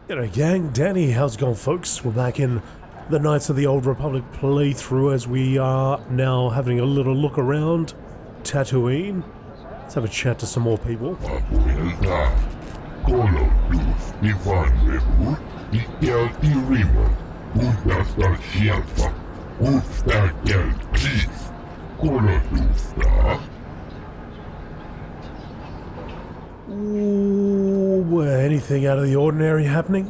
G'day gang, Danny, how's it going folks? We're back in the Knights of the Old Republic playthrough as we are now having a little look around Tatooine. Let's have a chat to some more people. Ooh, anything out of the ordinary happening?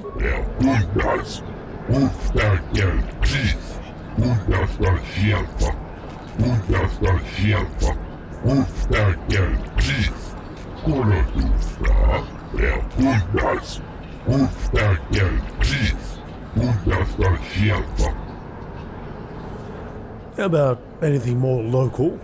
How about anything more local?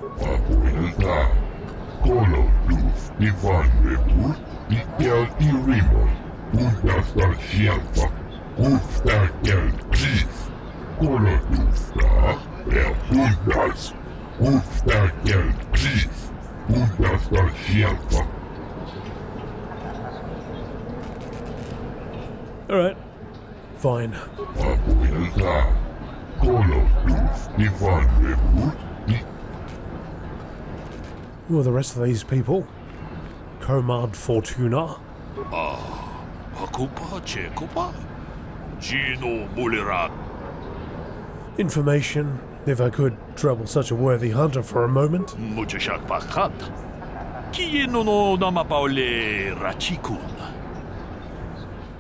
Alright, fine. Who are the rest of these people? Comad Fortuna? Information, if I could trouble such a worthy hunter for a moment.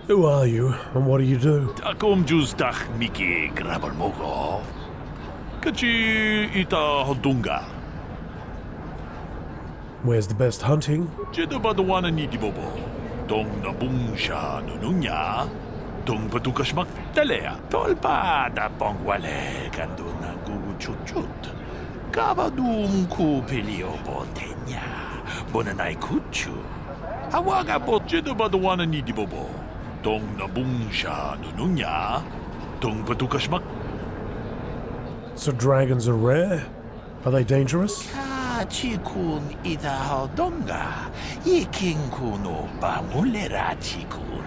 Who are you, and what do you do? Where's the best hunting? So dragons are rare? Are they dangerous? Chikun ita donga, ikin kuno bamulera chikun.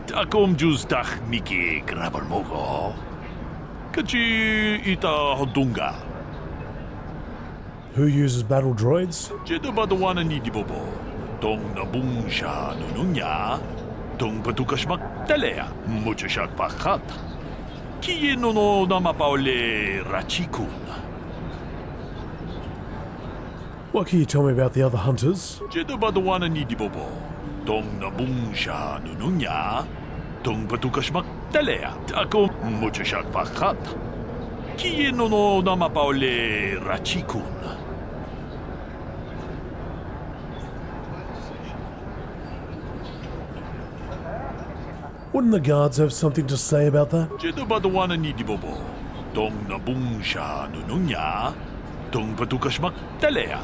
Takom justach miki grabarmogo. Kachi ita hodunga. Who uses battle droids? Jedabadawana nidibobo. Dong nabungsha nununya. Dong patukashmak telea. Muchashak pakat. Kieno no namapaole rachikun. What can you tell me about the other hunters? Jedabadawana nidibobo. Dong nabungsha nununya. Dong patukashmak telea. Takom muchashak pakat. Kieno no namapaole rachikun. Wouldn't the guards have something to say about that? Jedabadawana nidibobo. Dong nabungsha nununya. Dong patukashmak telea.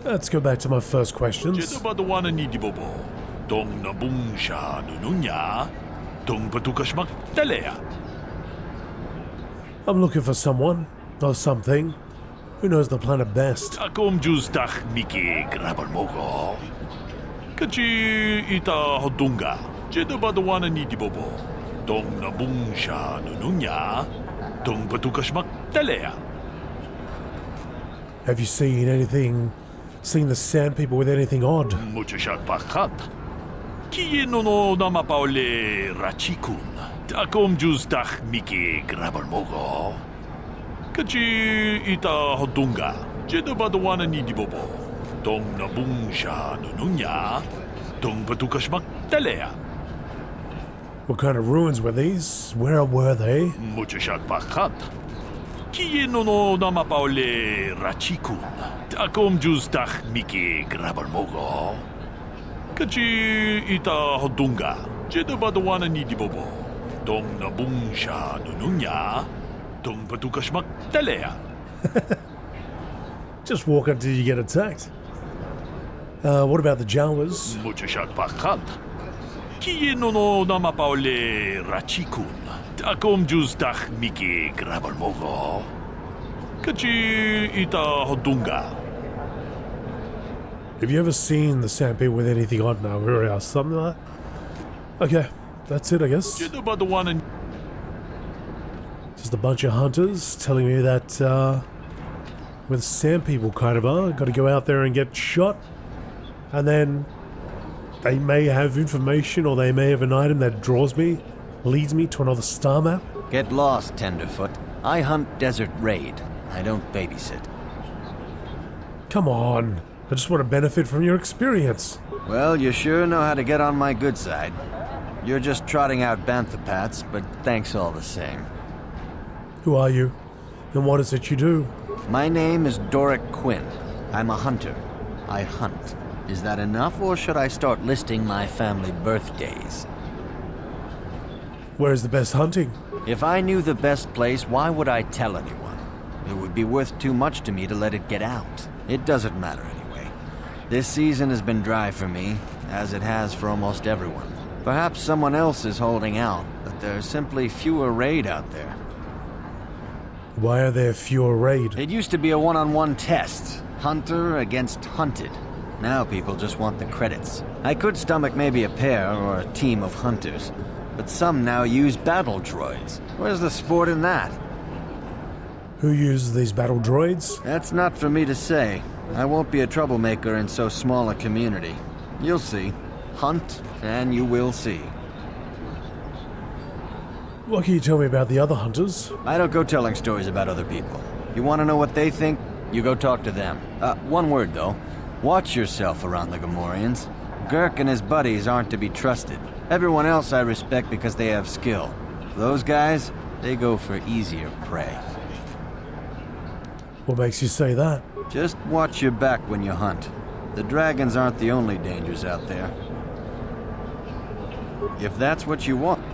Let's go back to my first questions. Jedabadawana nidibobo. Dong nabungsha nununya. Dong patukashmak telea. I'm looking for someone, or something, who knows the planet best. Takom justach miki grabarmogo. Kachi ita hodunga. Jedabadawana nidibobo. Dong nabungsha nununya. Dong patukashmak telea. Have you seen the sand people with anything odd? Muchashak pakat. Kieno no namapaole rachikun. Takom justach miki grabarmogo. Kachi ita hodunga. Jedabadawana nidibobo. Dong nabungsha nununya. Dong patukashmak telea. What kind of ruins were these? Where were they? Muchashak pakat. Kieno no namapaole rachikun. Takom justach miki grabarmogo. Kachi ita hodunga. Jedabadawana nidibobo. Dong nabungsha nununya. Dong patukashmak telea. Just walk until you get attacked. What about the Jawas? Muchashak pakat. Kieno no namapaole rachikun. Takom justach miki grabarmogo. Kachi ita hodunga. Have you ever seen the sand people with anything on now? Or something like that? Okay, that's it, I guess. Just about the one in... Just a bunch of hunters telling me that, where the sand people kind of are, gotta go out there and get shot. And then they may have information or they may have an item that leads me to another star map. Get lost, Tenderfoot. I hunt Desert Raid. I don't babysit. Come on. I just want to benefit from your experience. Well, you sure know how to get on my good side. You're just trotting out banthapats, but thanks all the same. Who are you? And what is it you do? My name is Doric Quinn. I'm a hunter. I hunt. Is that enough, or should I start listing my family birthdays? Where's the best hunting? If I knew the best place, why would I tell anyone? It would be worth too much to me to let it get out. It doesn't matter anyway. This season has been dry for me, as it has for almost everyone. Perhaps someone else is holding out, but there's simply fewer raid out there. Why are there fewer raid? It used to be a one-on-one test. Hunter against hunted. Now people just want the credits. I could stomach maybe a pair or a team of hunters, but some now use battle droids. Where's the sport in that? Who uses these battle droids? That's not for me to say. I won't be a troublemaker in so small a community. You'll see. Hunt, and you will see. What can you tell me about the other hunters? I don't go telling stories about other people. You want to know what they think? You go talk to them. One word, though. Watch yourself around the Gamorreans. Girk and his buddies aren't to be trusted. Everyone else I respect because they have skill. Those guys, they go for easier prey. What makes you say that? Just watch your back when you hunt. The dragons aren't the only dangers out there. If that's what you want.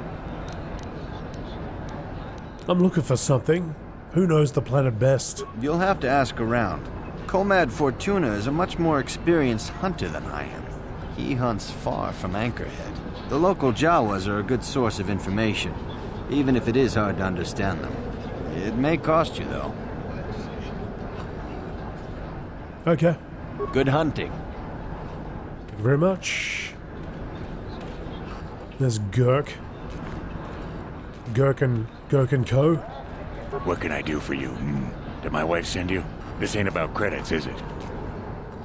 I'm looking for something. Who knows the planet best? You'll have to ask around. Comad Fortuna is a much more experienced hunter than I am. He hunts far from Anchorhead. The local Jawas are a good source of information, even if it is hard to understand them. It may cost you, though. Okay. Good hunting. Thank you very much. There's Girk. Girk and Co. What can I do for you? Did my wife send you? This ain't about credits, is it?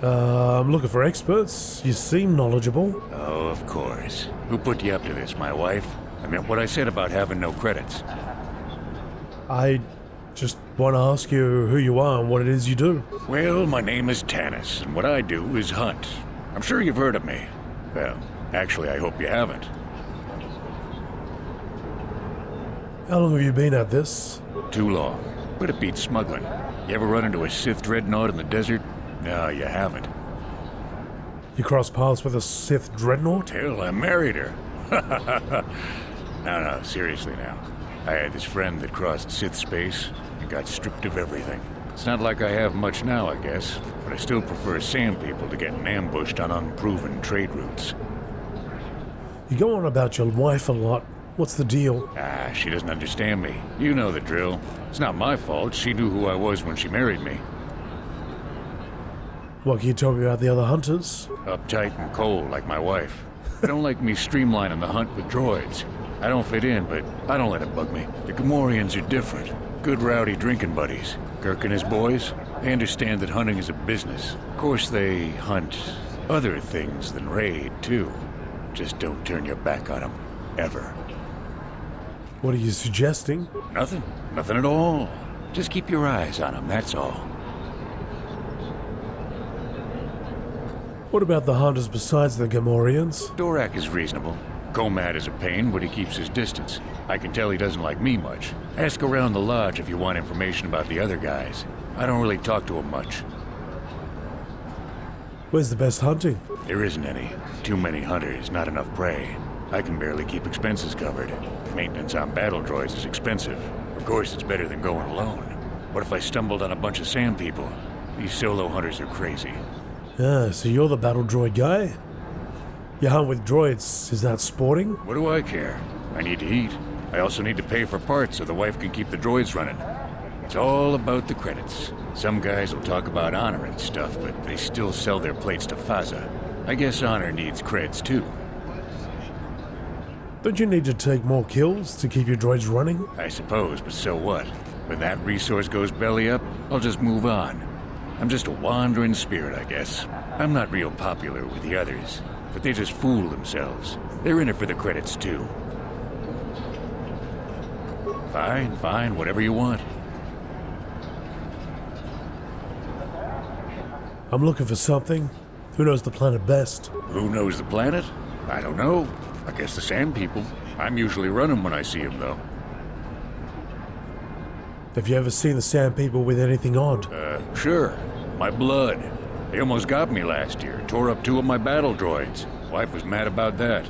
I'm looking for experts. You seem knowledgeable. Oh, of course. Who put you up to this, my wife? I meant what I said about having no credits. I just want to ask you who you are and what it is you do. Well, my name is Tanis, and what I do is hunt. I'm sure you've heard of me. Well, actually, I hope you haven't. How long have you been at this? Too long. But it beats smuggling. You ever run into a Sith dreadnought in the desert? No, you haven't. You crossed paths with a Sith dreadnought? Hell, I married her. No, seriously now. I had this friend that crossed Sith space and got stripped of everything. It's not like I have much now, I guess, but I still prefer sand people to getting ambushed on unproven trade routes. You go on about your wife a lot. What's the deal? She doesn't understand me. You know the drill. It's not my fault. She knew who I was when she married me. What can you tell me about the other hunters? Uptight and cold, like my wife. They don't like me streamlining the hunt with droids. I don't fit in, but I don't let it bug me. The Gamorreans are different. Good rowdy drinking buddies. Girk and his boys, they understand that hunting is a business. Of course, they hunt other things than raid, too. Just don't turn your back on them. Ever. What are you suggesting? Nothing. Nothing at all. Just keep your eyes on them, that's all. What about the hunters besides the Gamorreans? Dorak is reasonable. Comad is a pain, but he keeps his distance. I can tell he doesn't like me much. Ask around the lodge if you want information about the other guys. I don't really talk to them much. Where's the best hunting? There isn't any. Too many hunters, not enough prey. I can barely keep expenses covered. Maintenance on battle droids is expensive. Of course, it's better than going alone. What if I stumbled on a bunch of sand people? These solo hunters are crazy. Ah, so you're the battle droid guy? You hunt with droids. Is that sporting? What do I care? I need to eat. I also need to pay for parts so the wife can keep the droids running. It's all about the credits. Some guys will talk about honor and stuff, but they still sell their plates to Faza. I guess honor needs creds too. Don't you need to take more kills to keep your droids running? I suppose, but so what? When that resource goes belly up, I'll just move on. I'm just a wandering spirit, I guess. I'm not real popular with the others, but they just fool themselves. They're in it for the credits too. Fine, whatever you want. I'm looking for something. Who knows the planet best? Who knows the planet? I don't know. I guess the Sand People. I'm usually running when I see them, though. Have you ever seen the Sand People with anything odd? Sure. My blood. They almost got me last year. Tore up 2 of my battle droids. Wife was mad about that.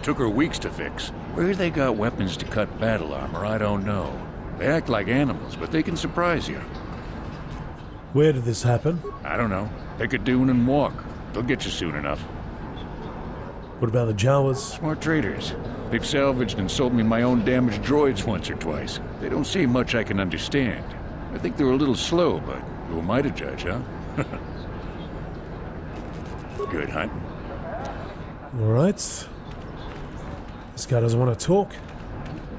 Took her weeks to fix. Where they got weapons to cut battle armor, I don't know. They act like animals, but they can surprise you. Where did this happen? I don't know. Pick a dune and walk. They'll get you soon enough. What about the Jawas? Smart traders. They've salvaged and sold me my own damaged droids once or twice. They don't say much I can understand. I think they're a little slow, but who am I to judge, huh? Good hunt. Alright. This guy doesn't want to talk.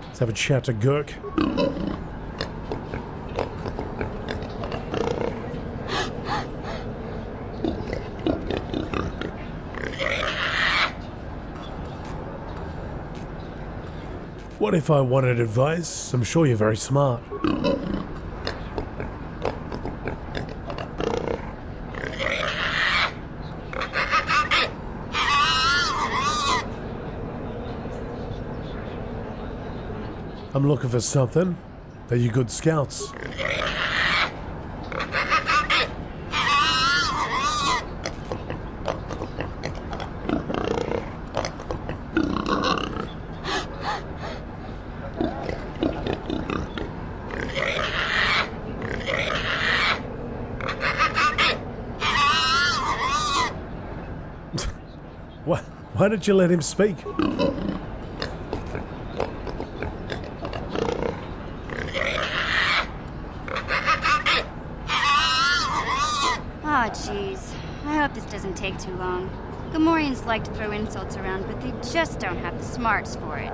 Let's have a chat to Gurk. What if I wanted advice? I'm sure you're very smart. I'm looking for something. Are you good scouts? Why did you let him speak? Aw, jeez. I hope this doesn't take too long. Gamorreans like to throw insults around, but they just don't have the smarts for it.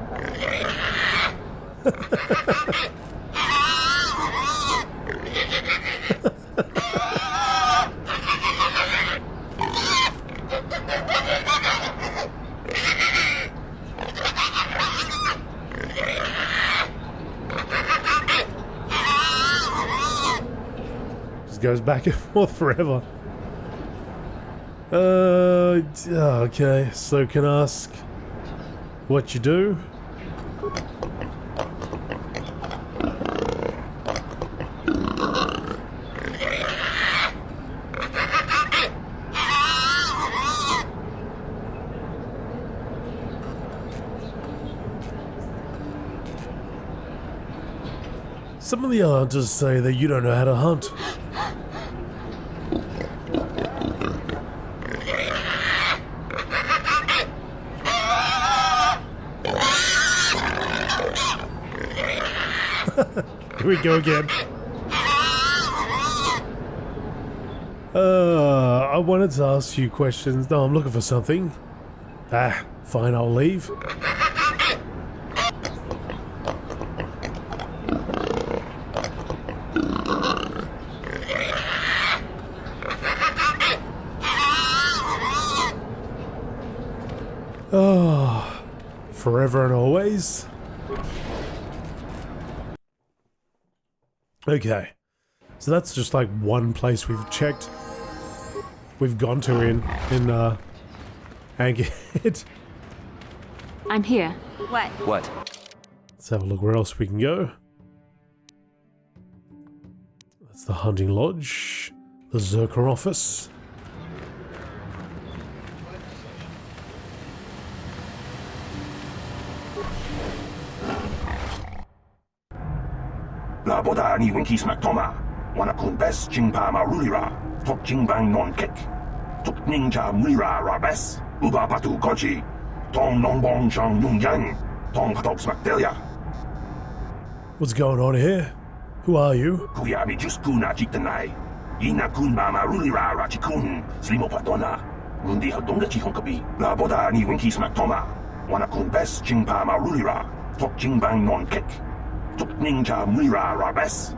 Goes back and forth forever. Okay, so can I ask what you do? Some of the hunters say that you don't know how to hunt. Here we go again. I wanted to ask you questions. No, I'm looking for something. Fine, I'll leave. Oh, forever and always. Okay, so that's just like one place we've checked. We've gone to in Angered. I'm here. What? What? Let's have a look where else we can go. That's the hunting lodge, the Zerker office. Laboda ni winki smak toma, wanakun bes jingpa marulira, tok jingbang non kek, tok ninja mura rabes, uba patu goji, tong nongbong shang nung yang, tong patok smak delia. What's going on here? Who are you? Kuyabi Juskuna Chitanai. Ina kun mama rulira rachikun. Slimo patona. Mundi hadonga chihonkabi. La boda ni winki smaktoma. Wana kun bes chingpa ma rulira. Tok chingbang non kek. Tok ninja mira rabes.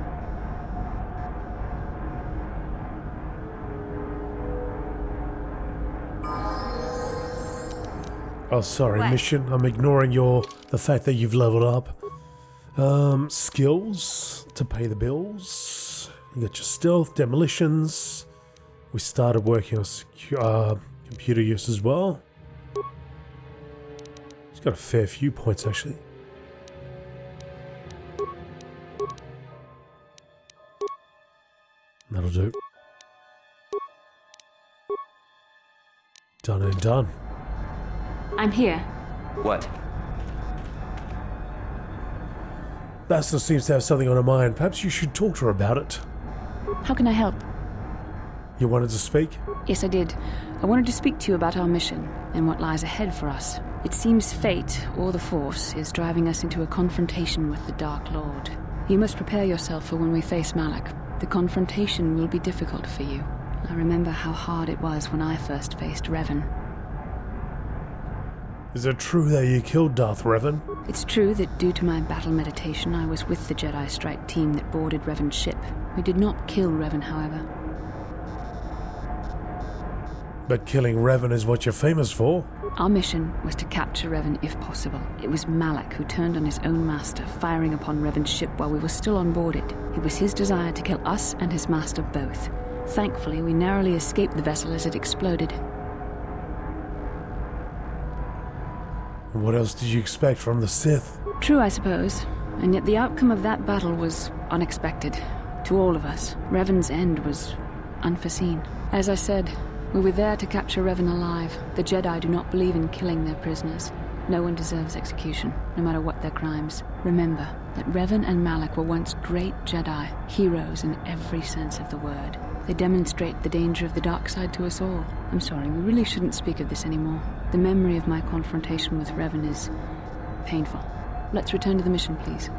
Oh, sorry, What? mission. I'm ignoring the fact that you've leveled up. Skills to pay the bills. You got your stealth, demolitions. We started working on computer use as well. He's got a fair few points actually. That'll do. Done and done. I'm here. What? Basta seems to have something on her mind. Perhaps you should talk to her about it. How can I help? You wanted to speak? Yes, I did. I wanted to speak to you about our mission and what lies ahead for us. It seems fate, or the Force, is driving us into a confrontation with the Dark Lord. You must prepare yourself for when we face Malak. The confrontation will be difficult for you. I remember how hard it was when I first faced Revan. Is it true that you killed Darth Revan? It's true that due to my battle meditation, I was with the Jedi strike team that boarded Revan's ship. We did not kill Revan, however. But killing Revan is what you're famous for. Our mission was to capture Revan if possible. It was Malak who turned on his own master, firing upon Revan's ship while we were still on board it. It was his desire to kill us and his master both. Thankfully, we narrowly escaped the vessel as it exploded. What else did you expect from the Sith? True, I suppose. And yet the outcome of that battle was unexpected. To all of us. Revan's end was unforeseen. As I said, we were there to capture Revan alive. The Jedi do not believe in killing their prisoners. No one deserves execution, no matter what their crimes. Remember that Revan and Malak were once great Jedi, heroes in every sense of the word. They demonstrate the danger of the dark side to us all. I'm sorry, we really shouldn't speak of this anymore. The memory of my confrontation with Revan is painful. Let's return to the mission, please.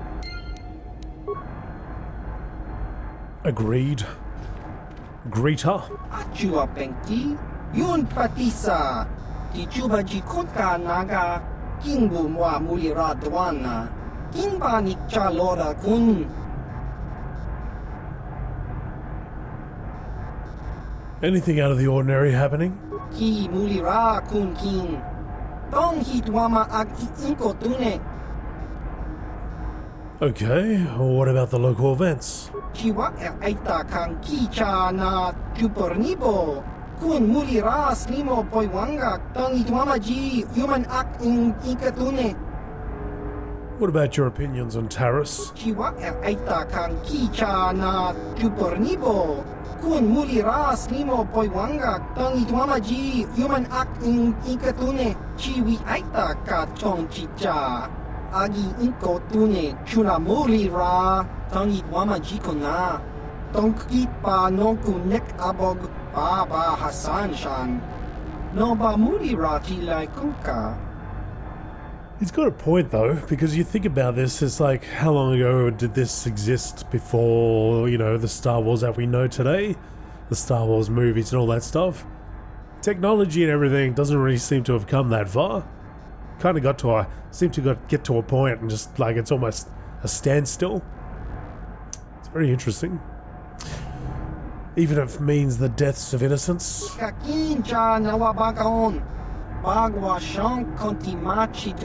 Agreed. Greet her. Achua pengti, yun patisa, di juba jikunka naga, kingbu mwa mulira dwana, kingba nikcha lora kun. Anything out of the ordinary happening? Ki mulira kun kin. Tong hitwama ag inko tune. Okay, what about the local events? Chiwa aita kang kicha na chupornibo. Kun mulira slimo poiwanga. Tong hitwama ji human ak in ikatune. What about your opinions on Taris? Chiwa aita kang kicha na chupornibo. Kun mulira slimo poiwanga. Tong hitwama ji human ak in ikatune. Chiwi aita ka chong chicha. Agi inko tune chuna mulira. Tong hitwama jiko na. Tong kipa nonku nek abog baba Hasan shan. No ba mulira tilai kunka. He's got a point though, because you think about this, it's like, how long ago did this exist before, the Star Wars that we know today? The Star Wars movies and all that stuff? Technology and everything doesn't really seem to have come that far. Kind of get to a point and just like it's almost a standstill. It's very interesting. Even if it means the deaths of innocents. Kakinja nawabagaon. Bagwa shank konti machit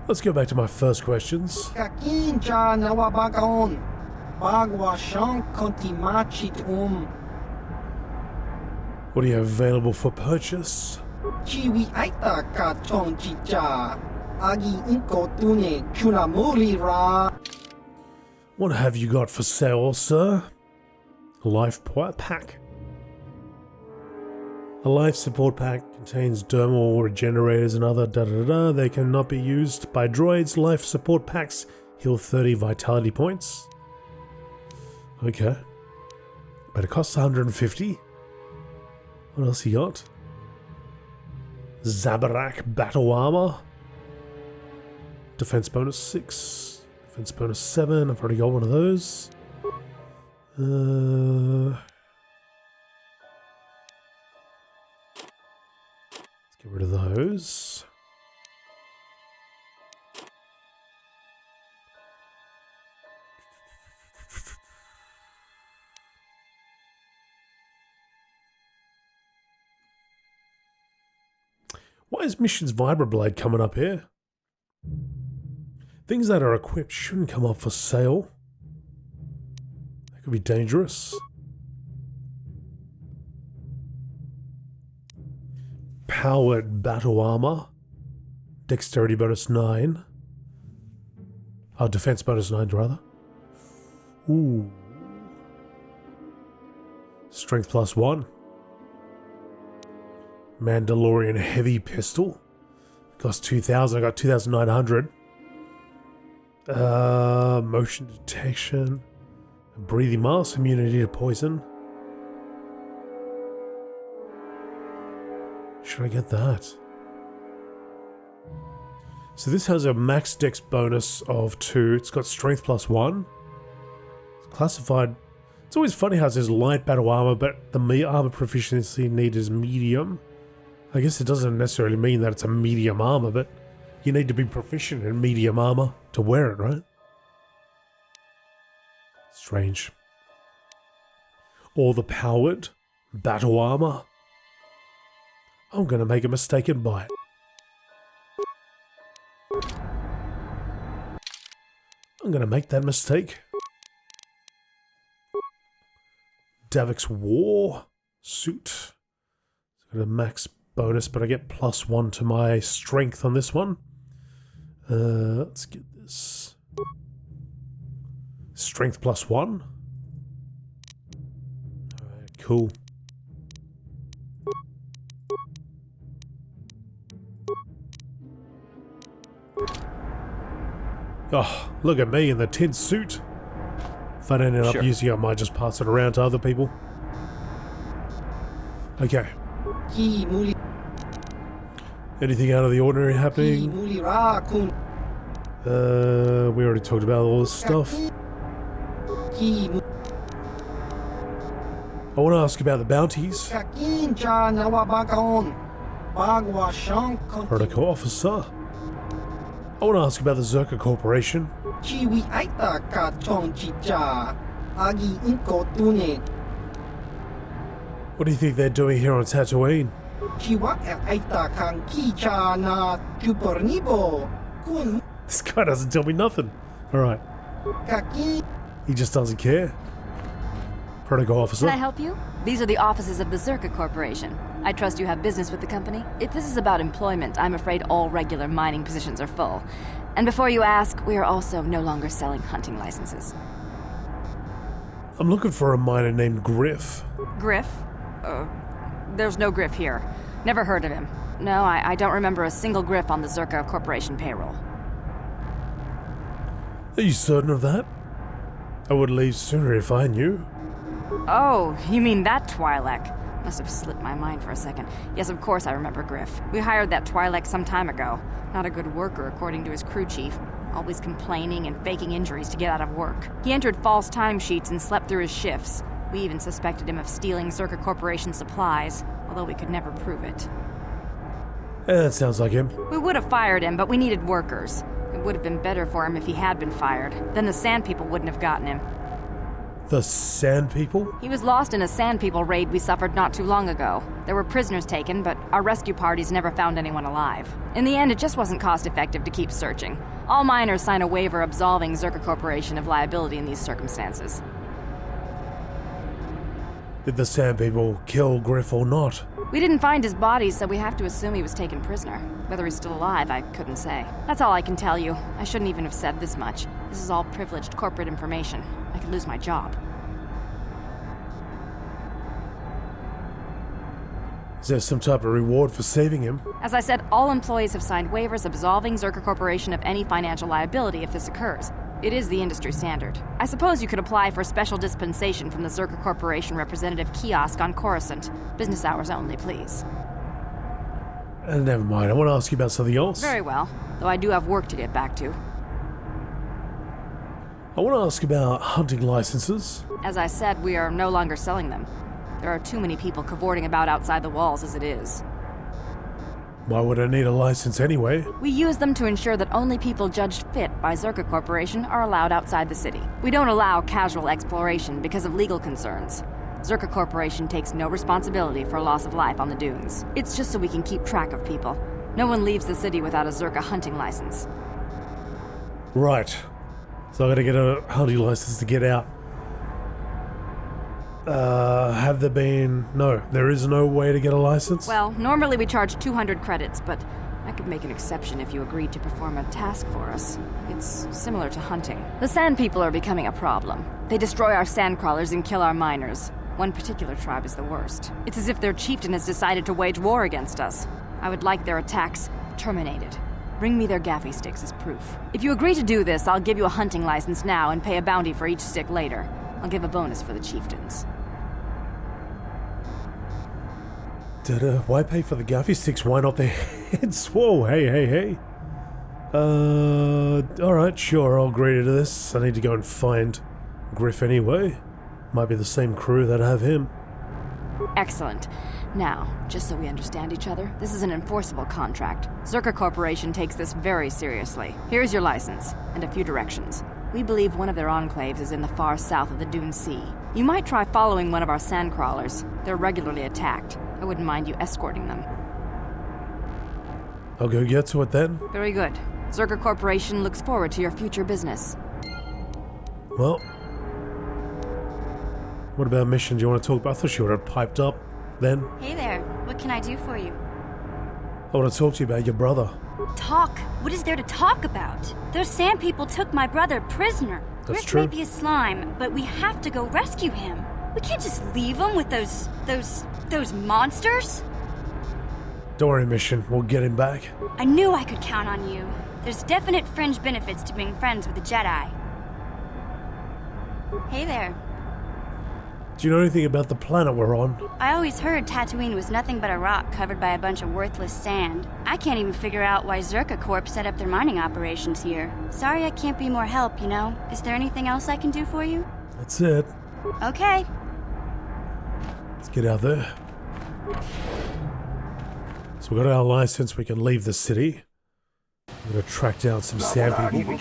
Let's go back to my first questions. Kakinja nawabagaon. Bagwa shank konti machit What do you have available for purchase? Chiwi aita ka chong chicha. Agi inko tune chuna mulira. What have you got for sale, sir? A life pack. A life support pack contains dermal regenerators and other da-da-da. They cannot be used by droids. Life support packs heal 30 vitality points. Okay. But it costs 150. What else you got? Zabarak battle armor. Defense bonus 6. Defense bonus 7. I've already got one of those. Let's get rid of those. Why is Mission's Vibroblade coming up here? Things that are equipped shouldn't come up for sale. That could be dangerous. Powered battle armor. Dexterity bonus 9. Oh, defense bonus 9 rather. Ooh. Strength plus 1. Mandalorian heavy pistol. Cost 2,000. I got 2,900. Motion detection. Breathing mask. Immunity to poison. Should I get that? So this has a max dex bonus of 2. It's got strength plus 1. It's classified. It's always funny how it says light battle armor, but the armor proficiency needed is medium. I guess it doesn't necessarily mean that it's a medium armor, but you need to be proficient in medium armor to wear it, right? Strange. Or the powered battle armor. I'm gonna make a mistake and buy it. I'm gonna make that mistake. Davix War suit. It's got a max bonus, but I get plus 1 to my strength on this one. Let's get this. Strength plus 1. Alright, cool. Oh, look at me in the tin suit. If I don't end up using it, I might just pass it around to other people. Okay. Anything out of the ordinary happening? We already talked about all this stuff. I want to ask about the bounties. Protocol officer. I want to ask about the Zerka Corporation. What do you think they're doing here on Tatooine? This guy doesn't tell me nothing. Alright. He just doesn't care. Protocol officer. Can I help you? These are the offices of the Zerka Corporation. I trust you have business with the company. If this is about employment, I'm afraid all regular mining positions are full. And before you ask, we are also no longer selling hunting licenses. I'm looking for a miner named Griff. Griff? There's no Griff here. Never heard of him. No, I don't remember a single Griff on the Zerka Corporation payroll. Are you certain of that? I would leave sooner if I knew. Oh, you mean that Twi'lek? Must have slipped my mind for a second. Yes, of course I remember Griff. We hired that Twi'lek some time ago. Not a good worker, according to his crew chief. Always complaining and faking injuries to get out of work. He entered false timesheets and slept through his shifts. We even suspected him of stealing Zerka Corporation supplies, although we could never prove it. That sounds like him. We would have fired him, but we needed workers. It would have been better for him if he had been fired. Then the Sand People wouldn't have gotten him. The Sand People? He was lost in a Sand People raid we suffered not too long ago. There were prisoners taken, but our rescue parties never found anyone alive. In the end, it just wasn't cost-effective to keep searching. All miners sign a waiver absolving Zerka Corporation of liability in these circumstances. Did the Sand People kill Griff or not? We didn't find his body, so we have to assume he was taken prisoner. Whether he's still alive, I couldn't say. That's all I can tell you. I shouldn't even have said this much. This is all privileged corporate information. I could lose my job. Is there some type of reward for saving him? As I said, all employees have signed waivers absolving Zerka Corporation of any financial liability if this occurs. It is the industry standard. I suppose you could apply for special dispensation from the Zerka Corporation representative kiosk on Coruscant. Business hours only, please. Never mind, I want to ask you about something else. Very well, though I do have work to get back to. I want to ask about hunting licenses. As I said, we are no longer selling them. There are too many people cavorting about outside the walls as it is. Why would I need a license anyway? We use them to ensure that only people judged fit by Zerka Corporation are allowed outside the city. We don't allow casual exploration because of legal concerns. Zerka Corporation takes no responsibility for loss of life on the dunes. It's just so we can keep track of people. No one leaves the city without a Zerka hunting license. Right. So I gotta get a hunting license to get out. Have there been... No, there is no way to get a license? Well, normally we charge 200 credits, but I could make an exception if you agreed to perform a task for us. It's similar to hunting. The Sand People are becoming a problem. They destroy our sandcrawlers and kill our miners. One particular tribe is the worst. It's as if their chieftain has decided to wage war against us. I would like their attacks terminated. Bring me their gaffy sticks as proof. If you agree to do this, I'll give you a hunting license now and pay a bounty for each stick later. I'll give a bonus for the chieftains. Why pay for the gaffy sticks? Why not their heads? Whoa, hey. Alright, sure, I'll agree to this. I need to go and find Griff anyway. Might be the same crew that have him. Excellent. Now, just so we understand each other, this is an enforceable contract. Zerka Corporation takes this very seriously. Here's your license, and a few directions. We believe one of their enclaves is in the far south of the Dune Sea. You might try following one of our sandcrawlers. They're regularly attacked. I wouldn't mind you escorting them. I'll go get to it then. Very good. Zerka Corporation looks forward to your future business. Well, what about mission? Do you want to talk about? I thought she would have piped up then. Hey there, what can I do for you? I want to talk to you about your brother. Talk? What is there to talk about? Those sand people took my brother prisoner. That's Griff true. may be a slime, but we have to go rescue him. We can't just leave him with those monsters. Don't worry, mission. We'll get him back. I knew I could count on you. There's definite fringe benefits to being friends with a Jedi. Hey there. Do you know anything about the planet we're on? I always heard Tatooine was nothing but a rock covered by a bunch of worthless sand. I can't even figure out why Zerka Corp set up their mining operations here. Sorry I can't be more help, you know? Is there anything else I can do for you? That's it. Okay. Let's get out there. So we got our license, we can leave the city. We're gonna track down some sand people.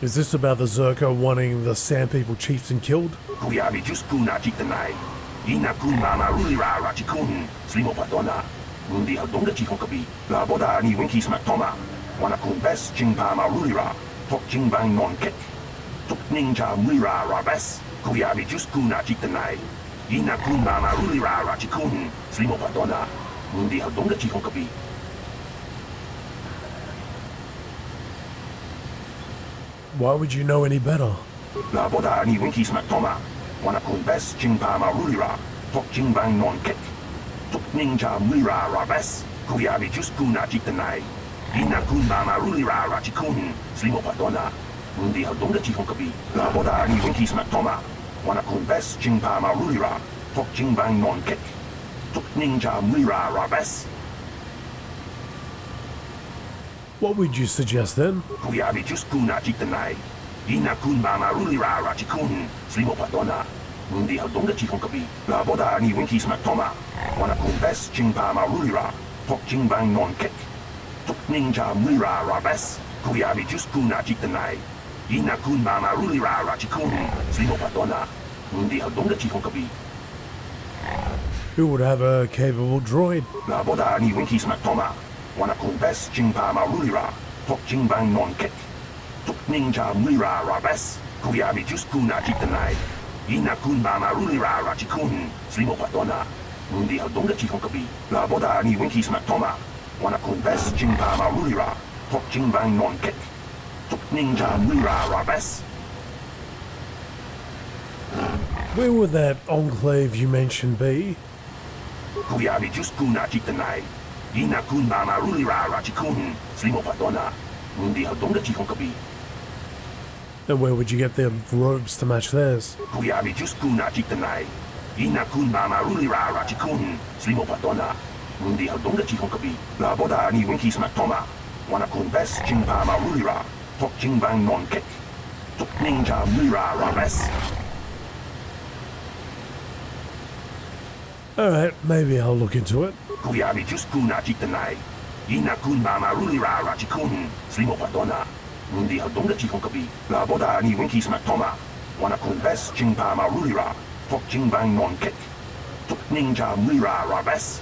Is this about the Zerka wanting the sand people chieftain killed? Why would you know any better? What would you suggest then? Who would have a capable droid? Where would that enclave you mentioned be? And where would you get the robes to match theirs? Ina kun mama rulira rachikun, slimo patona. Mundi haldonga chihon kabi, la boda ni winki smak toma. Wana kun bes chingpa ma rulira, tok chingbang non kek. Tok ninja mira raves. Alright, maybe I'll look into it. Kuyami just kuna chitanai. Ina kun mama rulira rachikun, slimo patona. Mundi haldonga chihon kabi, la boda ni winki smak toma. Wana kun bes chingpa ma rulira, tok chingbang non kek. Tok ninja mira raves.